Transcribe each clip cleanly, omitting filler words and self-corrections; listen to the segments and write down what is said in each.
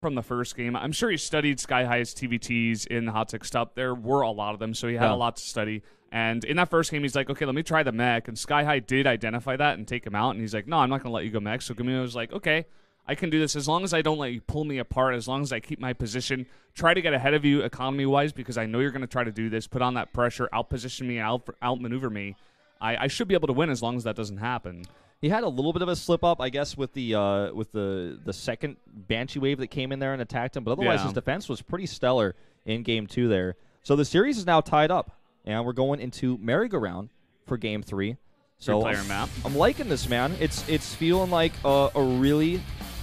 from the first game. I'm sure he studied sKyHigh's TVTs in the hot tech stuff. There were a lot of them, so he had a lot to study. And in that first game, he's like, okay, let me try the mech. And sKyHigh did identify that and take him out. And he's like, no, I'm not going to let you go mech. So GuMiho was like, okay, I can do this as long as I don't let you pull me apart, as long as I keep my position, try to get ahead of you economy-wise because I know you're going to try to do this, put on that pressure, out-position me, out-maneuver me. I should be able to win as long as that doesn't happen. He had a little bit of a slip-up, I guess, with the second Banshee wave that came in there and attacked him. But otherwise, his defense was pretty stellar in Game 2 there. So the series is now tied up. And we're going into merry-go-round for Game 3. So player map. I'm liking this, man. It's feeling like a really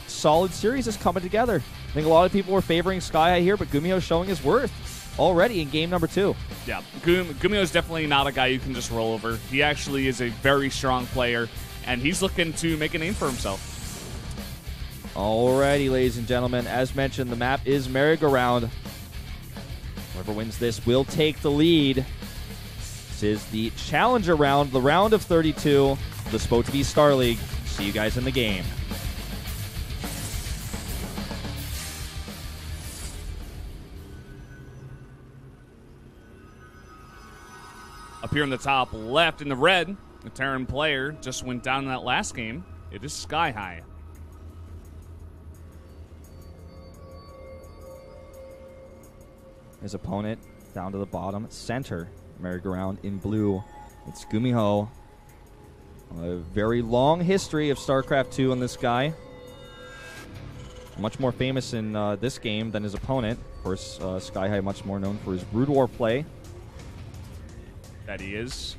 solid series is coming together. I think a lot of people were favoring sKyHigh here, but GuMiho showing his worth already in game number 2. Yeah, GuMiho is definitely not a guy you can just roll over. He actually is a very strong player, and he's looking to make a name for himself. Alrighty, ladies and gentlemen. As mentioned, the map is merry-go-round. Whoever wins this will take the lead. This is the Challenger round, the round of 32, the EsportsTV Starleague. See you guys in the game. Up here in the top left in the red, the Terran player just went down in that last game. It is sKyHigh. His opponent down to the bottom center, merry-go-round in blue. It's GuMiho. A very long history of StarCraft 2 on this guy. Much more famous in this game than his opponent. Of course, sKyHigh much more known for his Brood War play. That he is.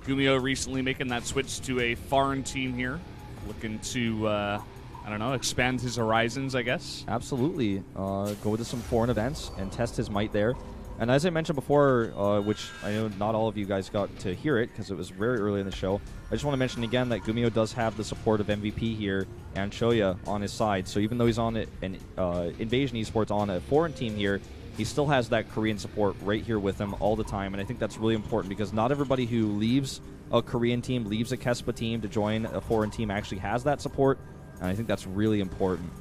GuMiho recently making that switch to a foreign team here. Looking to, I don't know, expand his horizons, I guess. Absolutely. Go to some foreign events and test his might there. And as I mentioned before, which I know not all of you guys got to hear it because it was very early in the show, I just want to mention again that GuMiho does have the support of MVP here and Shoya on his side. So even though he's on an Invasion Esports on a foreign team here, he still has that Korean support right here with him all the time. And I think that's really important because not everybody who leaves a Korean team, leaves a KeSPA team to join a foreign team actually has that support. And I think that's really important.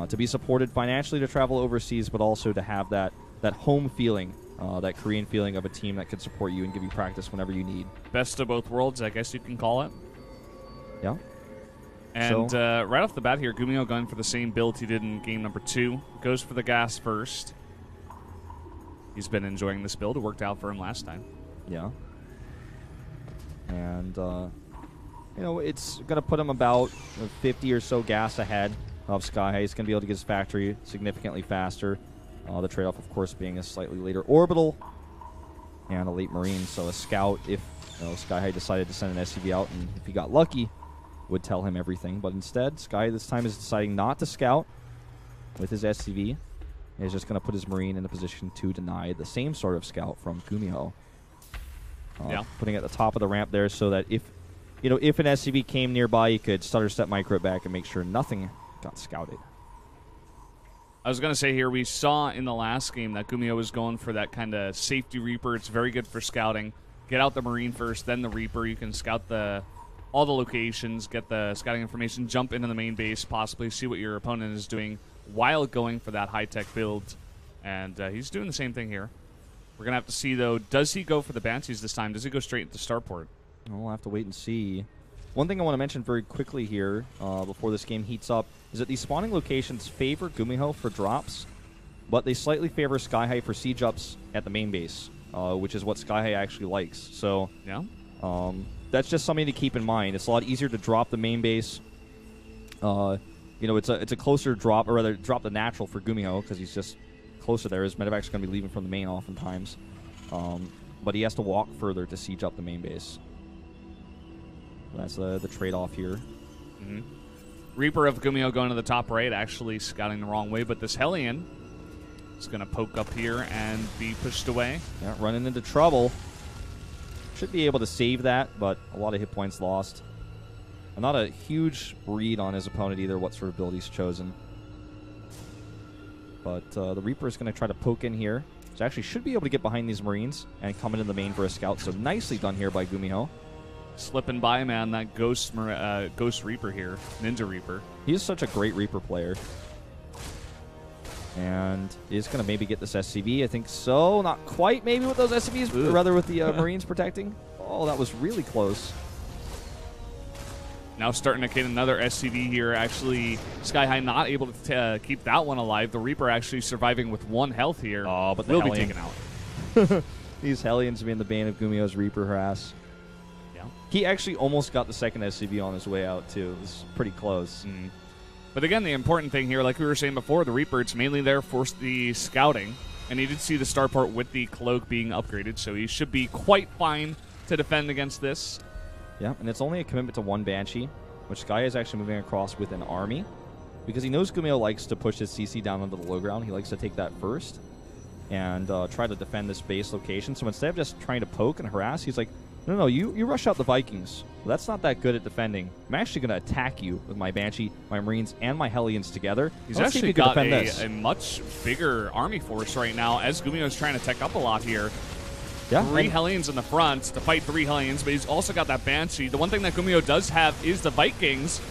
To be supported financially to travel overseas, but also to have that home feeling, that Korean feeling of a team that could support you and give you practice whenever you need. Best of both worlds, I guess you can call it. Yeah. And so, right off the bat here, GuMiho going for the same build he did in game number 2. Goes for the gas first. He's been enjoying this build. It worked out for him last time. Yeah. And, you know, it's going to put him about 50 or so gas ahead of sKyHigh. He's going to be able to get his factory significantly faster. The trade-off, of course, being a slightly later orbital and a late marine. So a scout, if sKyHigh decided to send an SCV out, and if he got lucky, would tell him everything. But instead, sKyHigh this time is deciding not to scout with his SCV. He's just going to put his marine in a position to deny the same sort of scout from GuMiho. Putting it at the top of the ramp there so that if an SCV came nearby, he could stutter step micro it back and make sure nothing got scouted. I was going to say here, we saw in the last game that GuMiho was going for that kind of safety Reaper. It's very good for scouting. Get out the Marine first, then the Reaper. You can scout all the locations, get the scouting information, jump into the main base, possibly see what your opponent is doing while going for that high-tech build. And he's doing the same thing here. We're going to have to see, though, does he go for the Banshees this time? Does he go straight into Starport? We'll have to wait and see. One thing I want to mention very quickly here before this game heats up is that these spawning locations favor GuMiho for drops, but they slightly favor sKyHigh for siege ups at the main base, which is what sKyHigh actually likes. So yeah, that's just something to keep in mind. It's a lot easier to drop the main base. It's a closer drop, or rather drop the natural for GuMiho because he's just closer there. His medevac's going to be leaving from the main oftentimes, but he has to walk further to siege up the main base. That's the trade-off here. Mm-hmm. Reaper of GuMiho going to the top right, actually scouting the wrong way, but this Hellion is going to poke up here and be pushed away. Yeah, running into trouble. Should be able to save that, but a lot of hit points lost. And not a huge read on his opponent either, what sort of build he's chosen. But the Reaper is going to try to poke in here. So actually should be able to get behind these Marines and come into the main for a scout. So nicely done here by GuMiho. Slipping by, man, that Ghost Reaper here. Ninja Reaper. He's such a great Reaper player. And is going to maybe get this SCV. I think so. Not quite maybe with those SCVs, but rather with the Marines protecting. Oh, that was really close. Now starting to get another SCV here. Actually, sKyHigh not able to keep that one alive. The Reaper actually surviving with 1 health here. Oh, but the will Hellion be taken out. These Hellions being the bane of GuMiho's Reaper harass. Yeah. He actually almost got the second SCV on his way out, too. It was pretty close. But again, the important thing here, like we were saying before, the Reaper, it's mainly there for the scouting. And he did see the starport with the cloak being upgraded, so he should be quite fine to defend against this. Yeah, and it's only a commitment to 1 Banshee, which sKyHigh is actually moving across with an army. Because he knows GuMiho likes to push his CC down onto the low ground. He likes to take that first and try to defend this base location. So instead of just trying to poke and harass, he's like, no, you rush out the Vikings. Well, that's not that good at defending. I'm actually going to attack you with my Banshee, my Marines, and my Hellions together. He's actually got a much bigger army force right now as GuMiho's trying to tech up a lot here. Yeah, 3 Hellions in the front to fight 3 Hellions, but he's also got that Banshee. The one thing that GuMiho does have is the Vikings.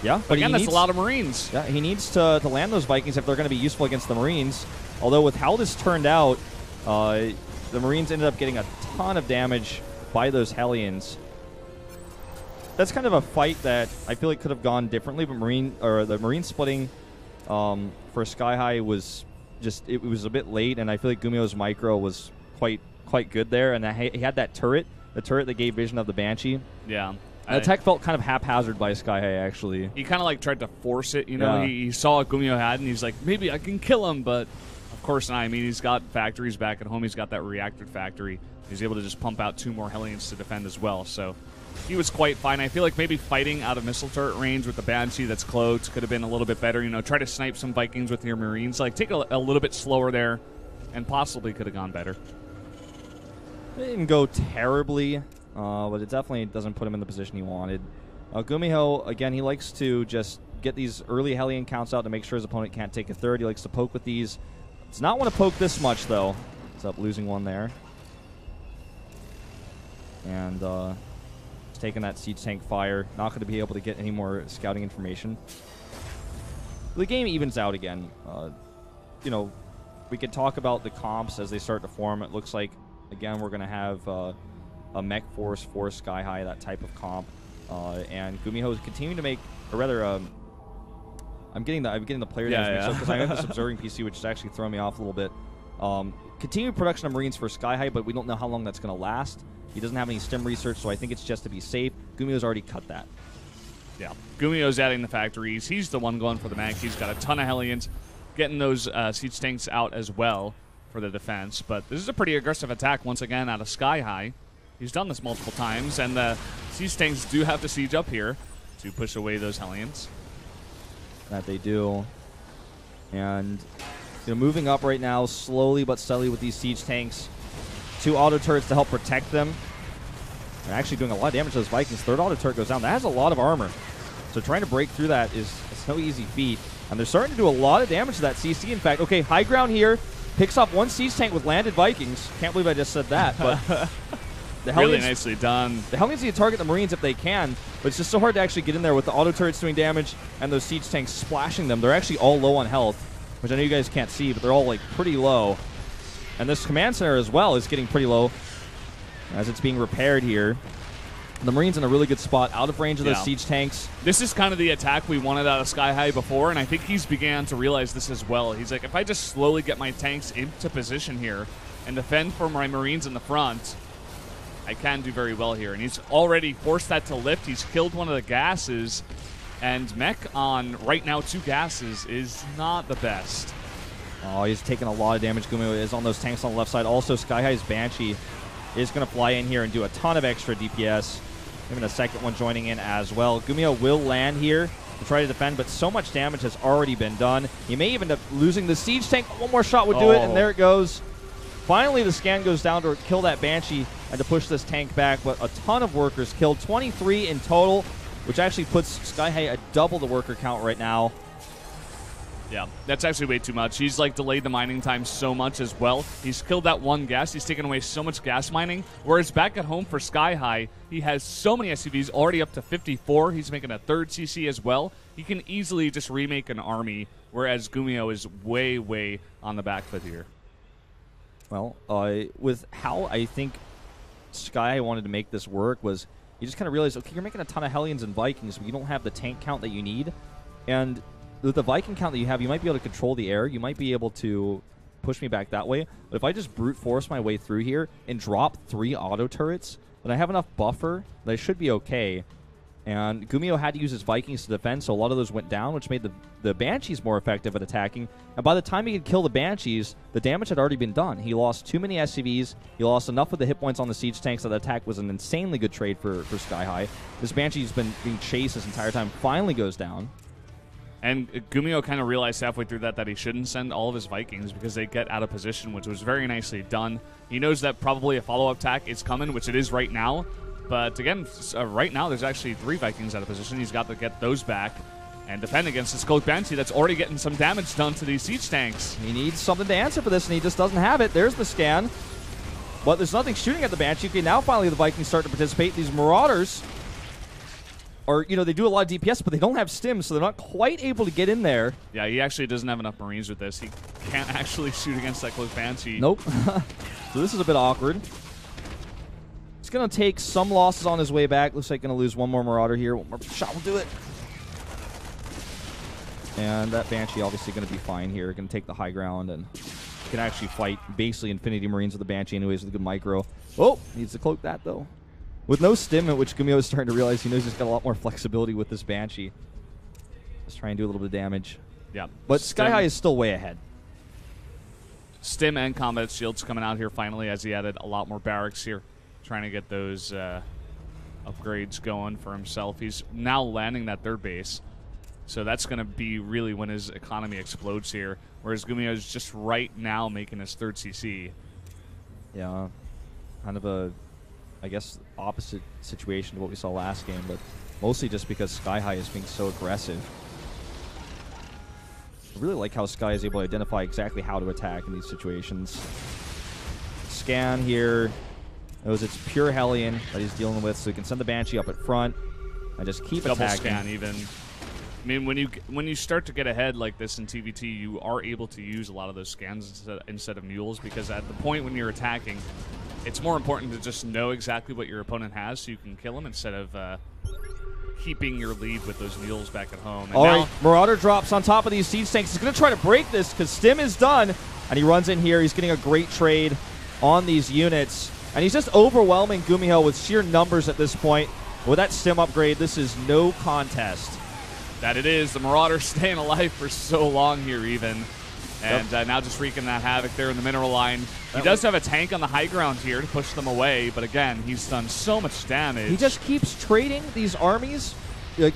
Yeah, but again, that's a lot of Marines. Yeah, he needs to land those Vikings if they're going to be useful against the Marines. Although with how this turned out, the Marines ended up getting a ton of damage by those Hellions. That's kind of a fight that I feel like could have gone differently, but the Marine splitting for sKyHigh was just, it was a bit late, and I feel like GuMiho's micro was quite good there, and he had that turret, the turret that gave vision of the Banshee. Yeah. And the tech felt kind of haphazard by sKyHigh, actually. He kind of like tried to force it, you know. Yeah. He saw what GuMiho had, and he's like, maybe I can kill him, but of course not. I mean, he's got factories back at home. He's got that reactor factory. He's able to just pump out 2 more Hellions to defend as well. So he was quite fine. I feel like maybe fighting out of missile turret range with the Banshee that's cloaked could have been a little bit better. You know, try to snipe some Vikings with your Marines. Like, take a little bit slower there, and possibly could have gone better. It didn't go terribly, but it definitely doesn't put him in the position he wanted. GuMiho, again, he likes to just get these early Hellion counts out to make sure his opponent can't take a third. He likes to poke with these. Does not want to poke this much, though. Ends up losing 1 there. And he's taking that siege tank fire. Not going to be able to get any more scouting information. The game evens out again. You know, we could talk about the comps as they start to form. It looks like, again, we're going to have a mech force for sKyHigh, that type of comp. And GuMiho is continuing to make, or rather, I'm getting the player names mixed up because I have this observing PC, which is actually throwing me off a little bit. Continued production of Marines for sKyHigh, but we don't know how long that's going to last. He doesn't have any stim research, so I think it's just to be safe. GuMiho's already cut that. Yeah, GuMiho's adding the factories. He's the one going for the mech. He's got a ton of Hellions, getting those siege tanks out as well for the defense. But this is a pretty aggressive attack once again out of sKyHigh. He's done this multiple times, and the siege tanks do have to siege up here to push away those Hellions. That they do. And moving up right now, slowly but steadily with these siege tanks. 2 auto turrets to help protect them. They're actually doing a lot of damage to those Vikings. 3rd auto turret goes down. That has a lot of armor. So trying to break through that is no easy feat. And they're starting to do a lot of damage to that CC. In fact, okay, high ground here. Picks up 1 siege tank with landed Vikings. Can't believe I just said that, but the Hellions, really nicely done. The Hellions need to target the Marines if they can, but it's just so hard to actually get in there with the auto turrets doing damage and those siege tanks splashing them. They're actually all low on health, which I know you guys can't see, but they're all like pretty low. And this command center as well is getting pretty low as it's being repaired here. The Marines in a really good spot, out of range of those siege tanks. This is kind of the attack we wanted out of sKyHigh before, and I think he's began to realize this as well. He's like, if I just slowly get my tanks into position here and defend for my Marines in the front, I can do very well here. And he's already forced that to lift. He's killed one of the gases, and mech on right now 2 gases is not the best. Oh, he's taking a lot of damage. GuMiho is on those tanks on the left side. Also, sKyHigh's Banshee is going to fly in here and do a ton of extra DPS. Even a second one joining in as well. GuMiho will land here to try to defend, but so much damage has already been done. He may even end up losing the siege tank. 1 more shot would do it, and there it goes. Finally, the scan goes down to kill that Banshee and to push this tank back, but a ton of workers killed. 23 in total, which actually puts sKyHigh at double the worker count right now. Yeah, that's actually way too much. He's like delayed the mining time so much as well. He's killed that 1 gas. He's taken away so much gas mining. Whereas back at home for sKyHigh, he has so many SCVs, already up to 54. He's making a 3rd CC as well. He can easily just remake an army whereas GuMiho is way, way on the back foot here. Well, with how I think sKyHigh wanted to make this work was you just kind of realized, okay, you're making a ton of Hellions and Vikings, but you don't have the tank count that you need. And with the Viking count that you have, you might be able to control the air. You might be able to push me back that way. But if I just brute force my way through here and drop 3 auto turrets, then I have enough buffer that I should be okay. And GuMiho had to use his Vikings to defend, so a lot of those went down, which made the Banshees more effective at attacking. And by the time he could kill the Banshees, the damage had already been done. He lost too many SCVs. He lost enough of the hit points on the siege tanks that the attack was an insanely good trade for sKyHigh. This Banshee's been being chased this entire time, finally goes down. And GuMiho kind of realized halfway through that he shouldn't send all of his Vikings because they get out of position, which was very nicely done. He knows that probably a follow-up attack is coming, which it is right now. But again, right now there's actually 3 Vikings out of position. He's got to get those back and defend against this Cloak Banshee that's already getting some damage done to these siege tanks. He needs something to answer for this, and he just doesn't have it. There's the scan. But there's nothing shooting at the Banshee. Okay, now finally the Vikings start to participate. These Marauders are, they do a lot of DPS, but they don't have stims, so they're not quite able to get in there. Yeah, he actually doesn't have enough Marines with this. He can't actually shoot against that Cloak Banshee. Nope. So this is a bit awkward. He's going to take some losses on his way back. Looks like going to lose one more Marauder here. One more shot will do it. And that Banshee obviously going to be fine here. Going to take the high ground and can actually fight basically Infinity Marines with the Banshee anyways with a good micro. Oh, needs to cloak that though. With no stim, which GuMiho is starting to realize, he knows he's got a lot more flexibility with this Banshee. Let's try and do a little bit of damage. Yeah. But sKyHigh is still way ahead. Stim and combat shields coming out here finally as he added a lot more barracks here. Trying to get those upgrades going for himself. He's now landing that 3rd base. So that's going to be really when his economy explodes here. Whereas GuMiho is just right now making his 3rd CC. Yeah. Kind of a, I guess, opposite situation to what we saw last game, but mostly just because sKyHigh is being so aggressive. I really like how Sky is able to identify exactly how to attack in these situations. Scan here. Knows it's pure Hellion that he's dealing with, so he can send the Banshee up at front and just keep Double attacking. Scan even. I mean, when you start to get ahead like this in TVT, you are able to use a lot of those scans instead of mules, because at the point when you're attacking, it's more important to just know exactly what your opponent has so you can kill him instead of keeping your lead with those mules back at home. And all right, Marauder drops on top of these siege tanks. He's going to try to break this because Stim is done, and he runs in here. He's getting a great trade on these units. And he's just overwhelming GuMiho with sheer numbers at this point. With that stim upgrade, this is no contest. That it is. The Marauder's staying alive for so long here even. And now just wreaking that havoc there in the mineral line. He does have a tank on the high ground here to push them away. But again, he's done so much damage. He just keeps trading these armies, like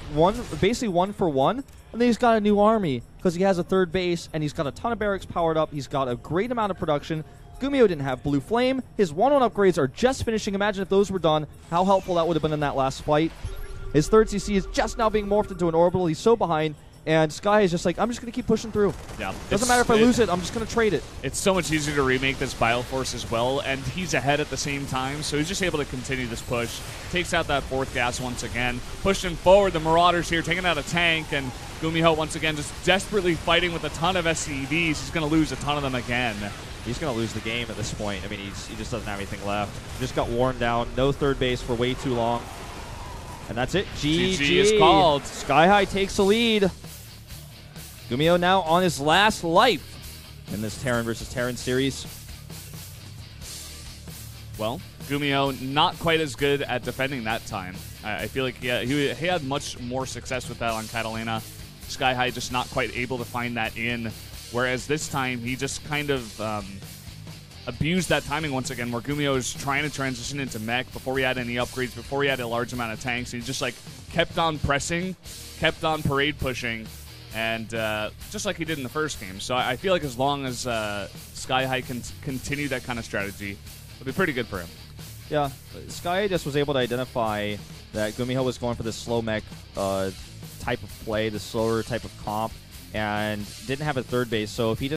basically 1 for 1. And then he's got a new army because he has a 3rd base. And he's got a ton of barracks powered up. He's got a great amount of production. GuMiho didn't have Blue Flame. His 1-1 upgrades are just finishing. Imagine if those were done, how helpful that would have been in that last fight. His 3rd CC is just now being morphed into an orbital. He's so behind, and Sky is just like, I'm just going to keep pushing through. Yeah, doesn't matter if I lose it, I'm just going to trade it. It's so much easier to remake this Bioforce as well, and he's ahead at the same time, so he's just able to continue this push. Takes out that 4th gas once again. Pushing forward, the Marauders here, taking out a tank, and GuMiho once again just desperately fighting with a ton of SCVs. He's going to lose a ton of them again. He's going to lose the game at this point. I mean, he just doesn't have anything left. Just got worn down. No 3rd base for way too long. And that's it. GG is called. sKyHigh takes the lead. GuMiho now on his last life in this Terran versus Terran series. Well, GuMiho not quite as good at defending that time. I feel like he had much more success with that on Catalina. sKyHigh just not quite able to find that in. Whereas this time, he just kind of abused that timing once again, where GuMiho is trying to transition into mech before he had any upgrades, before he had a large amount of tanks. He just like kept on pressing, kept on parade pushing, and just like he did in the first game. So I feel like as long as sKyHigh can continue that kind of strategy, it'll be pretty good for him. Yeah, sKyHigh just was able to identify that GuMiho was going for this slow mech type of play, the slower type of comp, and didn't have a 3rd base. So if he just